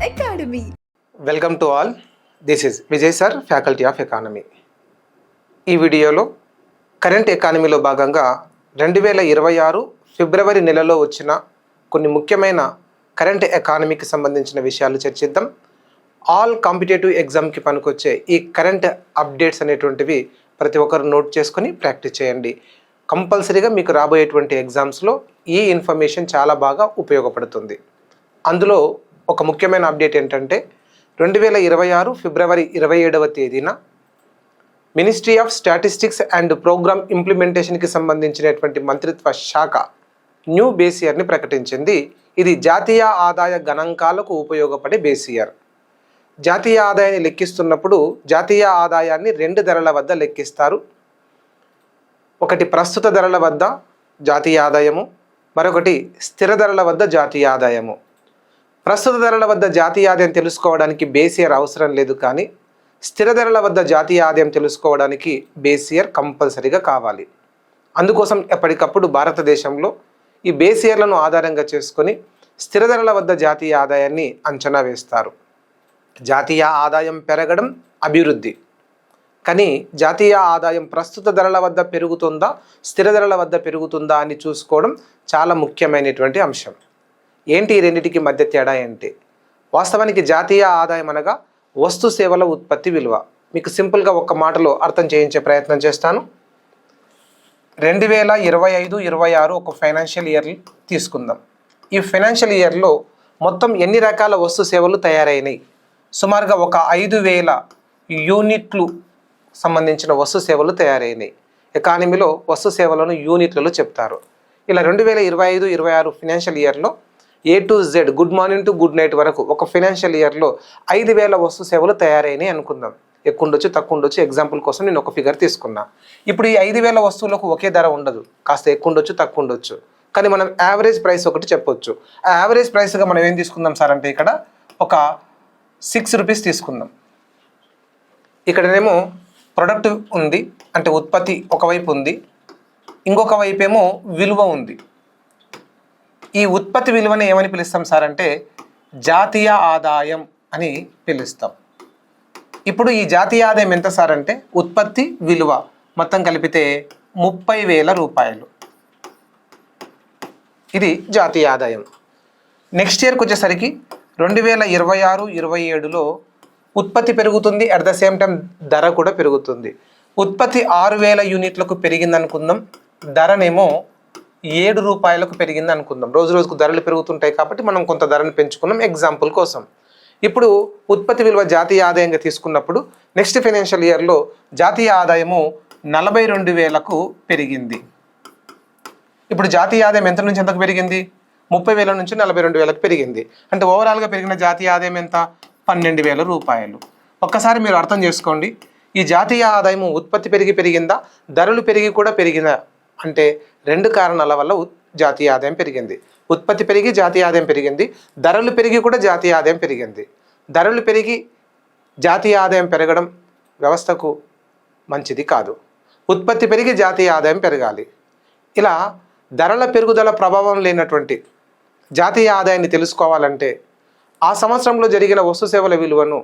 Academy. Welcome to all. This is Vijay sir, faculty of economy. ఈ వీడియోలో current ఎకానమీలో భాగంగా 2026 ఫిబ్రవరి నెలలో వచ్చిన కొన్ని ముఖ్యమైన కరెంట్ ఎకానమీకి సంబంధించిన విషయాలు చర్చిద్దాం. ఆల్ కాంపిటేటివ్ ఎగ్జామ్కి పనికొచ్చే ఈ కరెంట్ అప్డేట్స్ అనేటువంటివి ప్రతి ఒక్కరు నోట్ చేసుకొని ప్రాక్టీస్ చేయండి. కంపల్సరీగా మీకు రాబోయేటువంటి ఎగ్జామ్స్లో ఈ ఇన్ఫర్మేషన్ చాలా బాగా ఉపయోగపడుతుంది. అందులో ఒక ముఖ్యమైన అప్డేట్ ఏంటంటే 2026 ఫిబ్రవరి 27వ తేదీన ministry of statistics and programme ఇంప్లిమెంటేషన్కి సంబంధించినటువంటి మంత్రిత్వ శాఖ న్యూ బేస్ ఇయర్ని ప్రకటించింది. ఇది జాతీయ ఆదాయ గణాంకాలకు ఉపయోగపడే బేస్ ఇయర్. జాతీయ ఆదాయాన్ని లెక్కిస్తున్నప్పుడు జాతీయ ఆదాయాన్ని 2 ధరల వద్ద లెక్కిస్తారు. ఒకటి ప్రస్తుత ధరల వద్ద జాతీయ ఆదాయము, మరొకటి స్థిర ధరల వద్ద జాతీయ ఆదాయము. ప్రస్తుత ధరల వద్ద జాతీయ ఆదాయం తెలుసుకోవడానికి బేస్ ఇయర్ అవసరం లేదు, కానీ స్థిర ధరల వద్ద జాతీయ ఆదాయం తెలుసుకోవడానికి బేస్ ఇయర్ కంపల్సరీగా కావాలి. అందుకోసం ఎప్పటికప్పుడు భారతదేశంలో ఈ బేస్ ఇయర్లను ఆధారంగా చేసుకొని స్థిర ధరల వద్ద జాతీయ ఆదాయాన్ని అంచనా వేస్తారు. జాతీయ ఆదాయం పెరగడం అభివృద్ధి, కానీ జాతీయ ఆదాయం ప్రస్తుత ధరల వద్ద పెరుగుతుందా, స్థిర ధరల వద్ద పెరుగుతుందా అని చూసుకోవడం చాలా ముఖ్యమైనటువంటి అంశం. ఏంటి ఈ రెండింటికి మధ్య తేడా ఏంటి? వాస్తవానికి జాతీయ ఆదాయం అనగా వస్తు సేవల ఉత్పత్తి విలువ. మీకు సింపుల్గా ఒక్క మాటలో అర్థం చేయించే ప్రయత్నం చేస్తాను. 2025-26 ఒక ఫైనాన్షియల్ ఇయర్ తీసుకుందాం. ఈ ఫైనాన్షియల్ ఇయర్లో మొత్తం ఎన్ని రకాల వస్తు సేవలు తయారైనాయి? సుమారుగా ఒక 5,000 యూనిట్లు సంబంధించిన వస్తు సేవలు తయారైనాయి. ఎకానమీలో వస్తు సేవలను యూనిట్లలో చెప్తారు. ఇలా 2025-26 ఫైనాన్షియల్ ఇయర్లో A to Z, good morning to good night వరకు ఒక ఫైనాన్షియల్ ఇయర్లో 5,000 వస్తు సేవలు తయారైనాయి అనుకుందాం. ఎక్కువ ఉండొచ్చు, తక్కువ ఉండొచ్చు. ఎగ్జాంపుల్ కోసం నేను ఒక ఫిగర్ తీసుకున్నా. ఇప్పుడు ఈ 5,000 వస్తువులకు ఒకే ధర ఉండదు, కాస్త ఎక్కువ ఉండొచ్చు, తక్కువ ఉండొచ్చు. కానీ మనం యావరేజ్ ప్రైస్ ఒకటి చెప్పొచ్చు. ఆ యావరేజ్ ప్రైస్గా మనం ఏం తీసుకుందాం సార్ అంటే ఇక్కడ ఒక 6 రూపీస్ తీసుకుందాం. ఇక్కడనేమో ప్రొడక్ట్ ఉంది, అంటే ఉత్పత్తి ఒకవైపు ఉంది, ఇంకొక వైపు ఏమో విలువ ఉంది. ఈ ఉత్పత్తి విలువని ఏమని పిలుస్తాం సార్ అంటే జాతీయ ఆదాయం అని పిలుస్తాం. ఇప్పుడు ఈ జాతీయ ఆదాయం ఎంత సార్ అంటే ఉత్పత్తి విలువ మొత్తం కలిపితే 30,000 రూపాయలు. ఇది జాతీయ ఆదాయం. నెక్స్ట్ ఇయర్కి వచ్చేసరికి 2026-27లో ఉత్పత్తి పెరుగుతుంది, అట్ ద సేమ్ టైం ధర కూడా పెరుగుతుంది. ఉత్పత్తి 6,000 యూనిట్లకు పెరిగింది అనుకుందాం, ధరనేమో 7 రూపాయలకు పెరిగింది అనుకుందాం. రోజు రోజుకు ధరలు పెరుగుతుంటాయి కాబట్టి మనం కొంత ధరను పెంచుకున్నాం ఎగ్జాంపుల్ కోసం. ఇప్పుడు ఉత్పత్తి విలువ జాతీయ ఆదాయంగా తీసుకున్నప్పుడు నెక్స్ట్ ఫైనాన్షియల్ ఇయర్లో జాతీయ ఆదాయము 42,000కు పెరిగింది. ఇప్పుడు జాతీయ ఆదాయం ఎంత నుంచి ఎంతకు పెరిగింది? 30,000 నుంచి 42,000కు పెరిగింది. అంటే ఓవరాల్గా పెరిగిన జాతీయ ఆదాయం ఎంత? 12,000 రూపాయలు. ఒక్కసారి మీరు అర్థం చేసుకోండి, ఈ జాతీయ ఆదాయము ఉత్పత్తి పెరిగిందా, ధరలు పెరిగి కూడా పెరిగిందా అంటే 2 కారణాల వల్ల జాతీయ ఆదాయం పెరిగింది. ఉత్పత్తి పెరిగి జాతీయ ఆదాయం పెరిగింది, ధరలు పెరిగి కూడా జాతీయ ఆదాయం పెరిగింది. ధరలు పెరిగి జాతీయ ఆదాయం పెరగడం వ్యవస్థకు మంచిది కాదు. ఉత్పత్తి పెరిగి జాతీయ ఆదాయం పెరగాలి. ఇలా ధరల పెరుగుదల ప్రభావం లేనటువంటి జాతీయ ఆదాయాన్ని తెలుసుకోవాలంటే ఆ సంవత్సరంలో జరిగిన వస్తు సేవల విలువను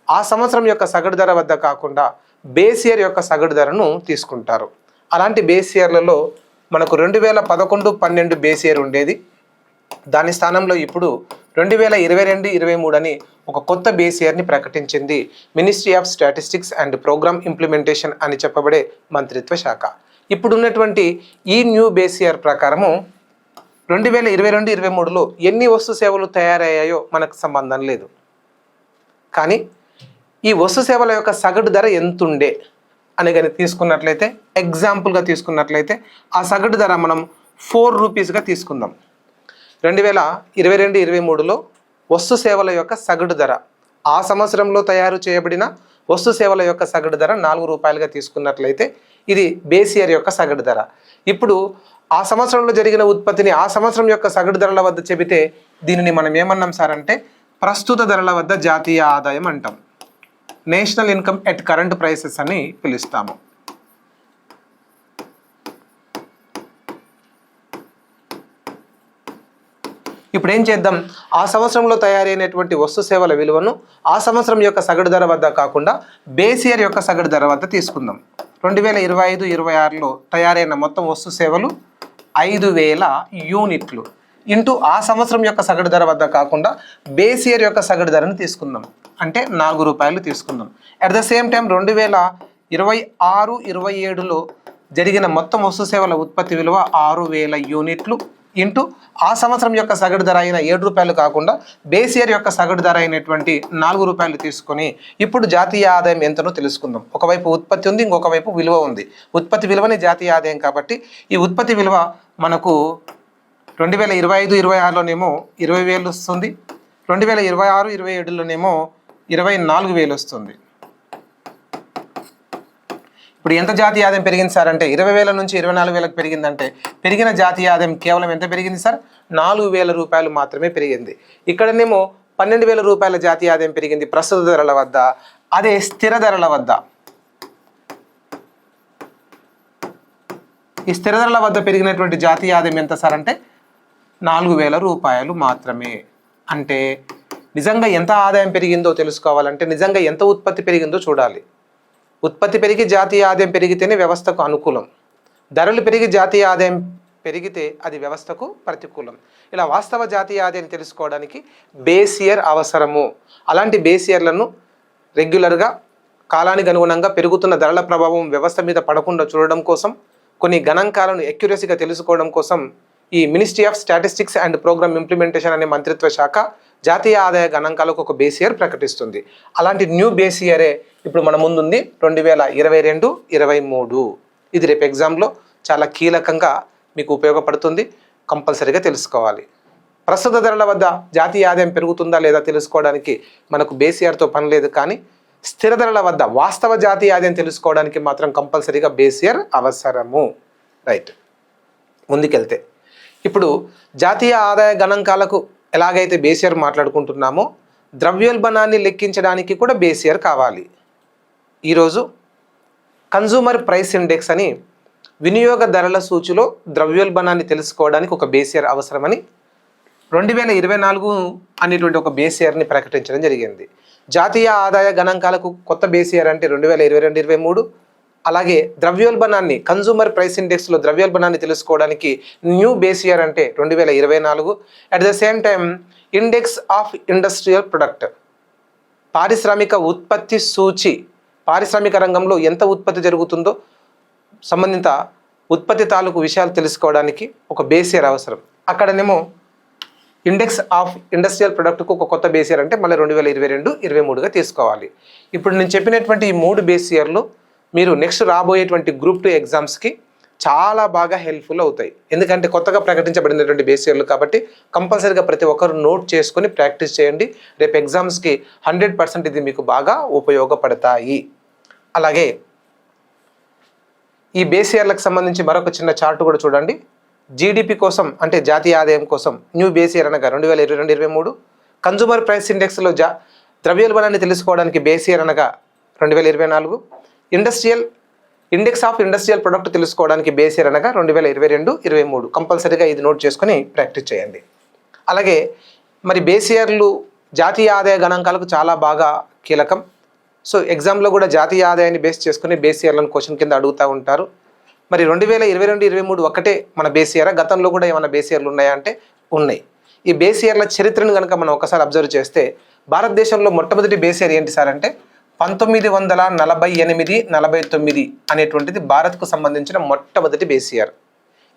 ఆ సంవత్సరం యొక్క సగటు ధర వద్ద కాకుండా బేస్ ఇయర్ యొక్క సగటు ధరను తీసుకుంటారు. అలాంటి బేస్ ఇయర్లలో మనకు 2011-12 బేస్ ఇయర్ ఉండేది. దాని స్థానంలో ఇప్పుడు 2022-23 అని ఒక కొత్త బేస్ ఇయర్ని ప్రకటించింది Ministry of statistics and Programme Implementation అని చెప్పబడే మంత్రిత్వ శాఖ. ఇప్పుడు ఉన్నటువంటి ఈ న్యూ బేస్ ఇయర్ ప్రకారము 2022-23లో ఎన్ని వస్తు సేవలు తయారయ్యాయో మనకు సంబంధం లేదు, కానీ ఈ వస్తు సేవల యొక్క సగటు ధర ఎంతుండే అని కానీ తీసుకున్నట్లయితే, ఎగ్జాంపుల్గా తీసుకున్నట్లయితే ఆ సగటు ధర మనం 4 రూపీస్గా తీసుకుందాం. 2022-23లో వస్తు సేవల యొక్క సగటు ధర, ఆ సంవత్సరంలో తయారు చేయబడిన వస్తు సేవల యొక్క సగటు ధర 4 రూపాయలుగా తీసుకున్నట్లయితే ఇది బేస్ ఇయర్ యొక్క సగటు ధర. ఇప్పుడు ఆ సంవత్సరంలో జరిగిన ఉత్పత్తిని ఆ సంవత్సరం యొక్క సగటు ధరల వద్ద చెబితే దీనిని మనం ఏమన్నాం సార్ అంటే ప్రస్తుత ధరల వద్ద జాతీయ ఆదాయం అంటాం. National income at current prices అని పిలుస్తాము. ఇప్పుడు ఏం చేద్దాం, ఆ సంవత్సరంలో తయారైనటువంటి వస్తు సేవల విలువను ఆ సంవత్సరం యొక్క సగటు ధర వద్ద కాకుండా బేస్ ఇయర్ యొక్క సగటు ధర వద్ద తీసుకుందాం. 2025-26లో తయారైన మొత్తం వస్తు సేవలు 5,000 యూనిట్లు ఇంటూ ఆ సంవత్సరం యొక్క సగటు ధర వద్ద కాకుండా బేస్ ఇయర్ యొక్క సగటు ధరను తీసుకుందాం, అంటే 4 రూపాయలు తీసుకుందాం. అట్ ద సేమ్ టైం 2026-27లో జరిగిన మొత్తం వస్తు సేవల ఉత్పత్తి విలువ 6,000 యూనిట్లు ఇంటూ ఆ సంవత్సరం యొక్క సగటు ధర అయిన 7 రూపాయలు కాకుండా బేస్ ఇయర్ యొక్క సగటు ధర అయినటువంటి 4 రూపాయలు తీసుకొని ఇప్పుడు జాతీయ ఆదాయం ఎంతనో తెలుసుకుందాం. ఒకవైపు ఉత్పత్తి ఉంది, ఇంకొక వైపు విలువ ఉంది. ఉత్పత్తి విలువనే జాతీయ ఆదాయం కాబట్టి ఈ ఉత్పత్తి విలువ మనకు 2025-26లోనేమో 20,000 వస్తుంది, 2026-27లోనేమో 24,000 వస్తుంది. ఇప్పుడు ఎంత జాతీయ ఆదాయం పెరిగింది సార్ అంటే 20,000 నుంచి 24,000కు పెరిగిందంటే పెరిగిన జాతీయ ఆదాయం కేవలం ఎంత పెరిగింది సార్? 4,000 రూపాయలు మాత్రమే పెరిగింది. ఇక్కడనేమో 12,000 రూపాయల జాతీయ ఆదాయం పెరిగింది ప్రస్తుత ధరల వద్ద. అదే స్థిర ధరల వద్ద, ఈ స్థిర ధరల వద్ద పెరిగినటువంటి జాతీయ ఆదాయం ఎంత సార్ అంటే 4,000 రూపాయలు మాత్రమే. అంటే నిజంగా ఎంత ఆదాయం పెరిగిందో తెలుసుకోవాలంటే నిజంగా ఎంత ఉత్పత్తి పెరిగిందో చూడాలి. ఉత్పత్తి పెరిగి జాతీయ ఆదాయం పెరిగితేనే వ్యవస్థకు అనుకూలం, ధరలు పెరిగి జాతీయ ఆదాయం పెరిగితే అది వ్యవస్థకు ప్రతికూలం. ఇలా వాస్తవ జాతీయ ఆదాయం తెలుసుకోవడానికి బేస్ ఇయర్ అవసరము. అలాంటి బేస్ ఇయర్లను రెగ్యులర్గా కాలానికి అనుగుణంగా పెరుగుతున్న ధరల ప్రభావం వ్యవస్థ మీద పడకుండా చూడడం కోసం, కొన్ని గణాంకాలను ఎక్యురసీగా తెలుసుకోవడం కోసం ఈ Ministry of statistics and Programme Implementation అనే మంత్రిత్వ శాఖ జాతీయ ఆదాయ గణాంకాలకు ఒక బేస్ ఇయర్ ప్రకటిస్తుంది. అలాంటి న్యూ బేస్ ఇయరే ఇప్పుడు మన ముందుంది 2022-23. ఇది రేపు ఎగ్జామ్లో చాలా కీలకంగా మీకు ఉపయోగపడుతుంది, కంపల్సరీగా తెలుసుకోవాలి. ప్రస్తుత ధరల వద్ద జాతీయ ఆదాయం పెరుగుతుందా లేదా తెలుసుకోవడానికి మనకు బేస్ ఇయర్తో పని లేదు, కానీ స్థిర ధరల వద్ద వాస్తవ జాతీయ ఆదాయం తెలుసుకోవడానికి మాత్రం కంపల్సరీగా బేస్ ఇయర్ అవసరము. రైట్, ముందుకెళ్తే ఇప్పుడు జాతీయ ఆదాయ గణాంకాలకు ఎలాగైతే బేస్ ఇయర్ మాట్లాడుకుంటున్నామో ద్రవ్యోల్బణాన్ని లెక్కించడానికి కూడా బేస్ ఇయర్ కావాలి. ఈరోజు కన్జ్యూమర్ ప్రైస్ ఇండెక్స్ అని వినియోగ ధరల సూచిలో ద్రవ్యోల్బణాన్ని తెలుసుకోవడానికి ఒక బేస్ ఇయర్ అవసరమని 2024 అనేటువంటి ఒక బేస్ ఇయర్ని ప్రకటించడం జరిగింది. జాతీయ ఆదాయ గణాంకాలకు కొత్త బేస్ ఇయర్ అంటే 2022-23. అలాగే ద్రవ్యోల్బణాన్ని కన్జ్యూమర్ ప్రైస్ ఇండెక్స్లో ద్రవ్యోల్బణాన్ని తెలుసుకోవడానికి న్యూ బేస్ ఇయర్ అంటే 2024. At the same time index of industrial product, పారిశ్రామిక ఉత్పత్తి సూచి, పారిశ్రామిక రంగంలో ఎంత ఉత్పత్తి జరుగుతుందో సంబంధిత ఉత్పత్తి తాలూకు విషయాలు తెలుసుకోవడానికి ఒక బేస్ ఇయర్ అవసరం. అక్కడనేమో ఇండెక్స్ ఆఫ్ ఇండస్ట్రియల్ ప్రొడక్ట్కు ఒక కొత్త బేస్ ఇయర్ అంటే మళ్ళీ 2022-23గా తీసుకోవాలి. ఇప్పుడు నేను చెప్పినటువంటి ఈ 3 బేస్ ఇయర్లు మీరు నెక్స్ట్ రాబోయేటువంటి గ్రూప్ 2 ఎగ్జామ్స్కి చాలా బాగా హెల్ప్ఫుల్ అవుతాయి. ఎందుకంటే కొత్తగా ప్రకటించబడినటువంటి బేస్ ఇయర్లు కాబట్టి కంపల్సరీగా ప్రతి ఒక్కరు నోట్ చేసుకొని ప్రాక్టీస్ చేయండి. రేపు ఎగ్జామ్స్కి 100% ఇది మీకు బాగా ఉపయోగపడతాయి. అలాగే ఈ బేస్ ఇయర్లకు సంబంధించి మరొక చిన్న చార్ట్ కూడా చూడండి. జీడిపి కోసం అంటే జాతీయ ఆదాయం కోసం న్యూ బేస్ ఇయర్ అనగా 2022-23. కన్జ్యూమర్ ప్రైస్ ఇండెక్స్లో ద్రవ్యోల్బణాన్ని తెలుసుకోవడానికి బేస్ ఇయర్ అనగా 2024. ఇండెక్స్ ఆఫ్ ఇండస్ట్రియల్ ప్రొడక్ట్ తెలుసుకోవడానికి బేస్ ఇయర్ అనగా 2022-23. కంపల్సరీగా ఇది నోట్ చేసుకొని ప్రాక్టీస్ చేయండి. అలాగే మరి బేస్ ఇయర్లు జాతీయ ఆదాయ గణాంకాలకు చాలా బాగా కీలకం. సో ఎగ్జామ్లో కూడా జాతీయ ఆదాయాన్ని బేస్ చేసుకుని బేస్ ఇయర్లను క్వశ్చన్ కింద అడుగుతూ ఉంటారు. మరి 2022-23 ఒక్కటే మన బేస్ ఇయరా? గతంలో కూడా ఏమైనా బేస్ ఇయర్లు ఉన్నాయా అంటే ఉన్నాయి. ఈ బేస్ ఇయర్ల చరిత్రను కనుక మనం ఒకసారి అబ్జర్వ్ చేస్తే భారతదేశంలో మొట్టమొదటి బేస్ ఇయర్ ఏంటి సార్ అంటే 1948-49 అనేటువంటిది భారత్కు సంబంధించిన మొట్టమొదటి బేస్ ఇయర్.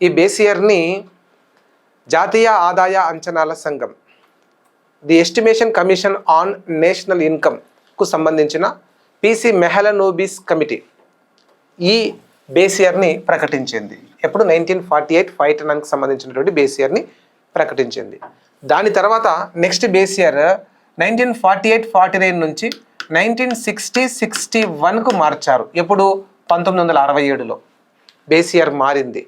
ఈ బేస్ ఇయర్ని జాతీయ ఆదాయ అంచనాల సంఘం, the estimation commission on national ఇన్కమ్కు సంబంధించిన పిసి మెహలనోబిస్ కమిటీ ఈ బేస్ ఇయర్ని ప్రకటించింది. ఎప్పుడు 1948-49కి సంబంధించినటువంటి బేస్ ఇయర్ని ప్రకటించింది. దాని తర్వాత నెక్స్ట్ బేస్ ఇయర్ 1948-49 నుంచి 1960-61కు మార్చారు. ఎప్పుడు? 1967లో బేస్ ఇయర్ మారింది.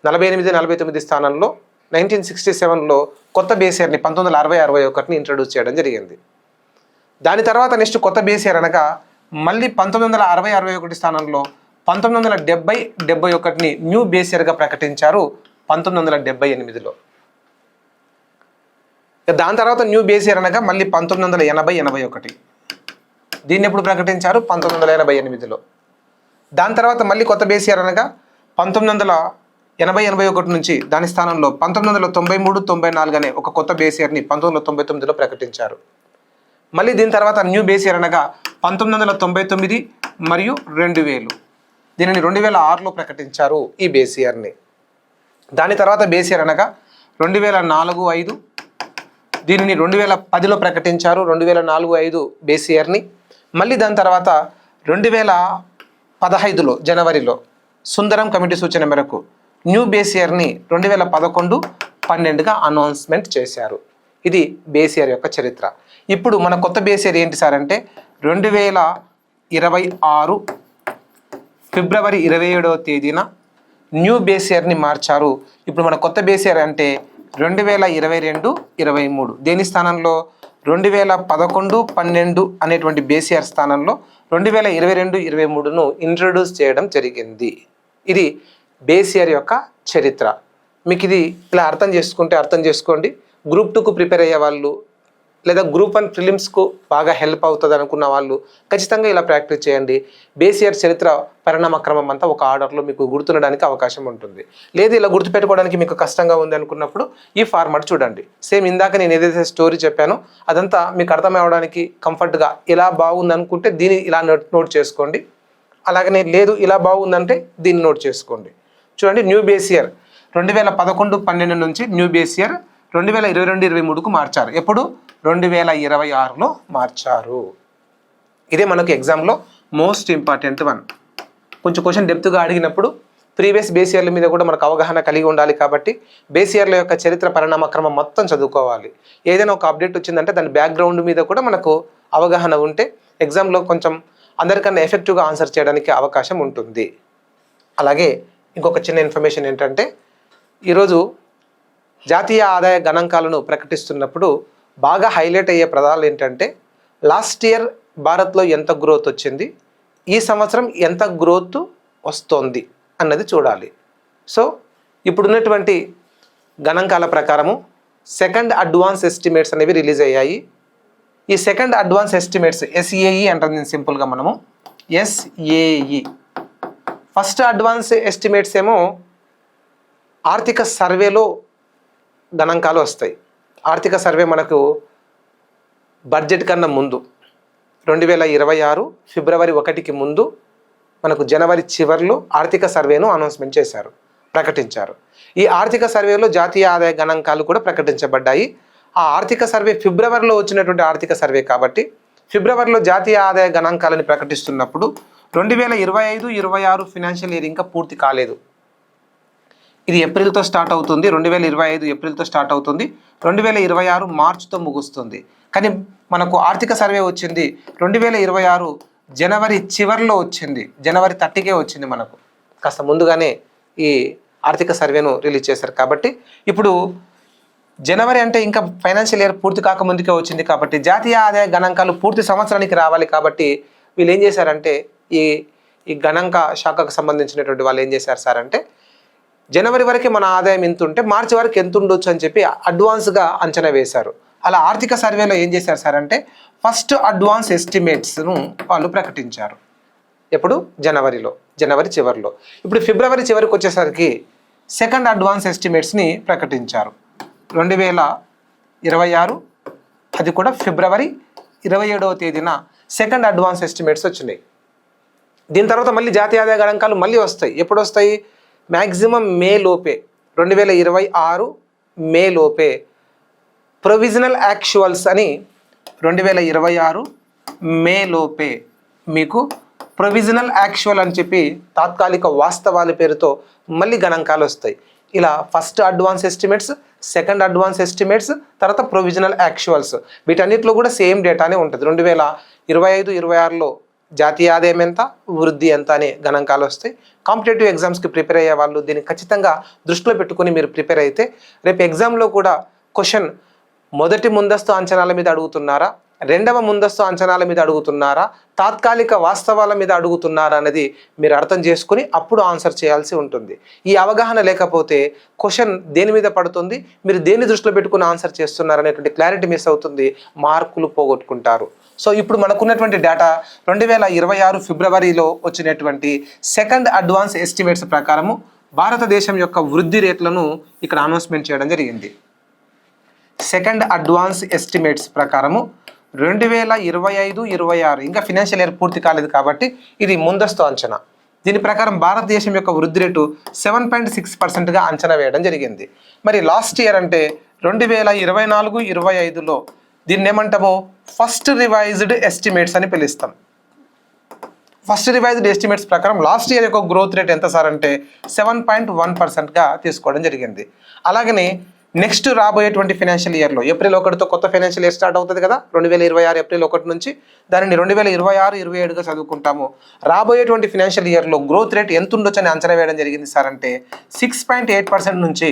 48-49 స్థానంలో 1967లో కొత్త బేస్ ఇయర్ని 1960-61ని ఇంట్రడ్యూస్ చేయడం జరిగింది. దాని తర్వాత నెక్స్ట్ కొత్త బేస్ ఇయర్ అనగా మళ్ళీ 1960-61 స్థానంలో 1970-71ని న్యూ బేస్ ఇయర్గా ప్రకటించారు 1978లో. దాని తర్వాత న్యూ బేస్ ఇయర్ అనగా మళ్ళీ 1980-81. దీన్ని ఎప్పుడు ప్రకటించారు? 1988లో. దాని తర్వాత మళ్ళీ కొత్త బేస్ ఇయర్ అనగా 1980-81 నుంచి దాని స్థానంలో 1993-94 అనే ఒక కొత్త బేస్ ఇయర్ని 1999లో ప్రకటించారు. మళ్ళీ దీని తర్వాత న్యూ బేస్ ఇయర్ అనగా 1999 మరియు 2000. దీనిని 2006లో ప్రకటించారు ఈ బేస్ ఇయర్ని. దాని తర్వాత బేస్ ఇయర్ అనగా 2004-05. దీనిని 2010లో ప్రకటించారు 2004-05 బేస్ ఇయర్ని. మళ్ళీ దాని తర్వాత 2015లో జనవరిలో సుందరం కమిటీ సూచన మేరకు న్యూ బేస్ ఇయర్ని 2011-12గా అనౌన్స్మెంట్ చేశారు. ఇది బేస్ ఇయర్ యొక్క చరిత్ర. ఇప్పుడు మన కొత్త బేస్ ఇయర్ ఏంటి సార్ అంటే 2026 ఫిబ్రవరి 27వ తేదీన న్యూ బేస్ ఇయర్ని మార్చారు. ఇప్పుడు మన కొత్త బేస్ ఇయర్ అంటే 2022-23. దేని స్థానంలో 2011-12 అనేటువంటి బేస్ ఇయర్ స్థానంలో 2022-23ను ఇంట్రొడ్యూస్ చేయడం జరిగింది. ఇది బేస్ ఇయర్ యొక్క చరిత్ర. మీకు ఇది ఇలా అర్థం చేసుకోండి. గ్రూప్ 2కు ప్రిపేర్ అయ్యే వాళ్ళు లేదా గ్రూప్ 1 ప్రిలిమ్స్కు బాగా హెల్ప్ అవుతుంది అనుకున్న వాళ్ళు ఖచ్చితంగా ఇలా ప్రాక్టీస్ చేయండి. బేస్ ఇయర్ చరిత్ర పరిణామక్రమం అంతా ఒక ఆర్డర్లో మీకు గుర్తుండడానికి అవకాశం ఉంటుంది. లేదు ఇలా గుర్తుపెట్టుకోవడానికి మీకు కష్టంగా ఉంది అనుకున్నప్పుడు ఈ ఫార్మాట్ చూడండి. సేమ్ ఇందాక నేను ఏదైతే స్టోరీ చెప్పానో అదంతా మీకు అర్థం అవ్వడానికి కంఫర్ట్గా ఇలా బాగుంది అనుకుంటే దీన్ని ఇలా నోట్ చేసుకోండి. అలాగనే లేదు ఇలా బాగుందంటే దీన్ని నోట్ చేసుకోండి. చూడండి, న్యూ బేస్ ఇయర్ 2011-12 నుంచి న్యూ బేస్ ఇయర్ 2022-23కు మార్చారు. ఎప్పుడు? 2026లో మార్చారు. ఇదే మనకు ఎగ్జామ్లో మోస్ట్ ఇంపార్టెంట్ వన్. కొంచెం క్వశ్చన్ డెప్త్గా అడిగినప్పుడు ప్రీవియస్ బేస్ ఇయర్ల మీద కూడా మనకు అవగాహన కలిగి ఉండాలి. కాబట్టి బేస్ ఇయర్ల యొక్క చరిత్ర పరిణామక్రమం మొత్తం చదువుకోవాలి. ఏదైనా ఒక అప్డేట్ వచ్చిందంటే దాని బ్యాక్గ్రౌండ్ మీద కూడా మనకు అవగాహన ఉంటే ఎగ్జామ్లో కొంచెం అందరికన్నా ఎఫెక్టివ్గా ఆన్సర్ చేయడానికి అవకాశం ఉంటుంది. అలాగే ఇంకొక చిన్న ఇన్ఫర్మేషన్ ఏంటంటే ఈరోజు జాతీయ ఆదాయ గణాంకాలను ప్రకటిస్తున్నప్పుడు బాగా హైలైట్ అయ్యే పదాలు ఏంటంటే లాస్ట్ ఇయర్ భారత్లో ఎంత గ్రోత్ వచ్చింది, ఈ సంవత్సరం ఎంత గ్రోత్ వస్తోంది అన్నది చూడాలి. సో ఇప్పుడున్నటువంటి గణాంకాల ప్రకారము సెకండ్ అడ్వాన్స్ ఎస్టిమేట్స్ అనేవి రిలీజ్ అయ్యాయి. ఈ సెకండ్ అడ్వాన్స్ ఎస్టిమేట్స్ SAE అంటారు నేను సింపుల్గా మనము SAE. ఫస్ట్ అడ్వాన్స్ ఎస్టిమేట్స్ ఏమో ఆర్థిక సర్వేలో గణాంకాలు వస్తాయి. ఆర్థిక సర్వే మనకు బడ్జెట్ కన్నా ముందు 2026 ఫిబ్రవరి 1కి ముందు మనకు జనవరి చివరిలో ఆర్థిక సర్వేను అనౌన్స్మెంట్ చేశారు, ప్రకటించారు. ఈ ఆర్థిక సర్వేలో జాతీయ ఆదాయ గణాంకాలు కూడా ప్రకటించబడ్డాయి. ఆ ఆర్థిక సర్వే ఫిబ్రవరిలో వచ్చినటువంటి ఆర్థిక సర్వే కాబట్టి ఫిబ్రవరిలో జాతీయ ఆదాయ గణాంకాలను ప్రకటిస్తున్నప్పుడు 2025-26 ఫినాన్షియల్ ఇయర్ ఇంకా పూర్తి కాలేదు. ఇది ఏప్రిల్తో స్టార్ట్ అవుతుంది. 2025 ఏప్రిల్తో స్టార్ట్ అవుతుంది. 2026 మార్చితో ముగుస్తుంది. కానీ మనకు ఆర్థిక సర్వే వచ్చింది 2026 జనవరి చివరిలో వచ్చింది. జనవరి 30కే వచ్చింది. మనకు కాస్త ముందుగానే ఈ ఆర్థిక సర్వేను రిలీజ్ చేశారు. కాబట్టి ఇప్పుడు జనవరి అంటే ఇంకా ఫైనాన్షియల్ ఇయర్ పూర్తి కాకముందుకే వచ్చింది. కాబట్టి జాతీయ ఆదాయ గణాంకాలు పూర్తి సంవత్సరానికి రావాలి. కాబట్టి వీళ్ళు ఏం చేశారంటే ఈ గణాంక శాఖకు సంబంధించినటువంటి వాళ్ళు ఏం చేశారు సార్ అంటే జనవరి వరకే మన ఆదాయం ఎంత ఉంటే మార్చి వరకు ఎంత ఉండొచ్చు అని చెప్పి అడ్వాన్స్గా అంచనా వేశారు. అలా ఆర్థిక సర్వేలో ఏం చేశారు సార్ అంటే ఫస్ట్ అడ్వాన్స్ ఎస్టిమేట్స్ను వాళ్ళు ప్రకటించారు. ఎప్పుడు? జనవరి చివరిలో. ఇప్పుడు ఫిబ్రవరి చివరికి వచ్చేసరికి సెకండ్ అడ్వాన్స్ ఎస్టిమేట్స్ని ప్రకటించారు 2026. అది కూడా ఫిబ్రవరి 27వ తేదీన సెకండ్ అడ్వాన్స్ ఎస్టిమేట్స్ వచ్చినాయి. దీని తర్వాత మళ్ళీ జాతీయ ఆదాయ గణాంకాలు మళ్ళీ వస్తాయి. ఎప్పుడు వస్తాయి? మ్యాక్సిమం మే లోపే 2026 మే లోపే. ప్రొవిజనల్ యాక్చువల్స్ అని 2026 మే లోపే మీకు ప్రొవిజనల్ యాక్చువల్ అని చెప్పి తాత్కాలిక వాస్తవాల పేరుతో మళ్ళీ గణాంకాలు వస్తాయి. ఇలా first advance estimates, second advance estimates, తర్వాత ప్రొవిజనల్ యాక్చువల్స్, వీటన్నిటిలో కూడా సేమ్ డేటానే ఉంటుంది. 2025-26లో జాతీయ ఆదాయం ఎంత, వృద్ధి ఎంత అనే గణాంకాలు వస్తాయి. కాంపిటేటివ్ ఎగ్జామ్స్కి ప్రిపేర్ అయ్యే వాళ్ళు దీన్ని ఖచ్చితంగా దృష్టిలో పెట్టుకొని మీరు ప్రిపేర్ అయితే రేపు ఎగ్జామ్లో కూడా క్వశ్చన్ మొదటి ముందస్తు అంచనాల మీద అడుగుతున్నారా రెండవ ముందస్తు అంచనాల మీద అడుగుతున్నారా, తాత్కాలిక వాస్తవాల మీద అడుగుతున్నారా అనేది మీరు అర్థం చేసుకుని అప్పుడు ఆన్సర్ చేయాల్సి ఉంటుంది. ఈ అవగాహన లేకపోతే క్వశ్చన్ దేని మీద పడుతుంది, మీరు దేన్ని దృష్టిలో పెట్టుకుని ఆన్సర్ చేస్తున్నారు అనేటువంటి క్లారిటీ మిస్ అవుతుంది, మార్కులు పోగొట్టుకుంటారు. సో ఇప్పుడు మనకున్నటువంటి డేటా 2026 ఫిబ్రవరిలో వచ్చినటువంటి సెకండ్ అడ్వాన్స్ ఎస్టిమేట్స్ ప్రకారము భారతదేశం యొక్క వృద్ధి రేట్లను ఇక్కడ అనౌన్స్మెంట్ చేయడం జరిగింది. సెకండ్ అడ్వాన్స్ ఎస్టిమేట్స్ ప్రకారము 2025-26 ఇంకా ఫినాన్షియల్ ఇయర్ పూర్తి కాలేదు కాబట్టి ఇది ముందస్తు అంచనా. దీని ప్రకారం భారతదేశం యొక్క వృద్ధి రేటు 7.6%గా అంచనా వేయడం జరిగింది. మరి లాస్ట్ ఇయర్ అంటే 2024-25లో దీన్ని ఏమంటామో ఫస్ట్ రివైజ్డ్ ఎస్టిమేట్స్ అని పిలుస్తాం. ఫస్ట్ రివైజ్డ్ ఎస్టిమేట్స్ ప్రకారం లాస్ట్ ఇయర్ యొక్క గ్రోత్ రేట్ ఎంత సార్ అంటే 7.1%గా తీసుకోవడం జరిగింది. అలాగనే నెక్స్ట్ రాబోయేటువంటి ఫైనాన్షియల్ ఇయర్లో ఏప్రిల్ 1తో కొత్త ఫైనాన్షియల్ ఇయర్ స్టార్ట్ అవుతుంది కదా, 2026 ఏప్రిల్ 1 నుంచి దానిని 2026-27గా చదువుకుంటాము. రాబోయేటువంటి ఫైనాన్షియల్ ఇయర్లో గ్రోత్ రేట్ ఎంత ఉండొచ్చు అని అంచనా వేయడం జరిగింది సార్ అంటే 6.8% నుంచి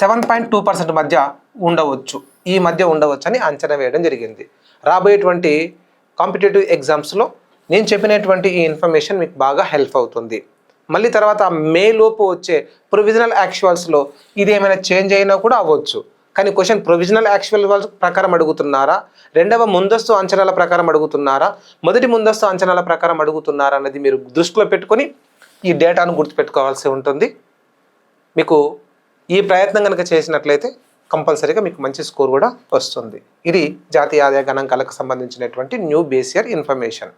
7.2% మధ్య ఉండవచ్చు, ఈ మధ్య ఉండవచ్చు అని అంచనా వేయడం జరిగింది. రాబోయేటువంటి కాంపిటేటివ్ ఎగ్జామ్స్లో నేను చెప్పినటువంటి ఈ ఇన్ఫర్మేషన్ మీకు బాగా హెల్ప్ అవుతుంది. మళ్ళీ తర్వాత మే లోపు వచ్చే ప్రొవిజనల్ యాక్చువల్స్లో ఇది ఏమైనా చేంజ్ అయినా కూడా అవ్వచ్చు. కానీ క్వశ్చన్ ప్రొవిజనల్ యాక్చువల్ ప్రకారం అడుగుతున్నారా, రెండవ ముందస్తు అంచనాల ప్రకారం అడుగుతున్నారా, మొదటి ముందస్తు అంచనాల ప్రకారం అడుగుతున్నారా అన్నది మీరు దృష్టిలో పెట్టుకొని ఈ డేటాను గుర్తుపెట్టుకోవాల్సి ఉంటుంది. మీకు ఈ ప్రయత్నం కనుక చేసినట్లయితే కంపల్సరీగా మీకు మంచి స్కోర్ కూడా వస్తుంది. ఇది జాతీయ ఆదాయ గణాంకాలకు సంబంధించినటువంటి న్యూ బేస్ ఇయర్ ఇన్ఫర్మేషన్.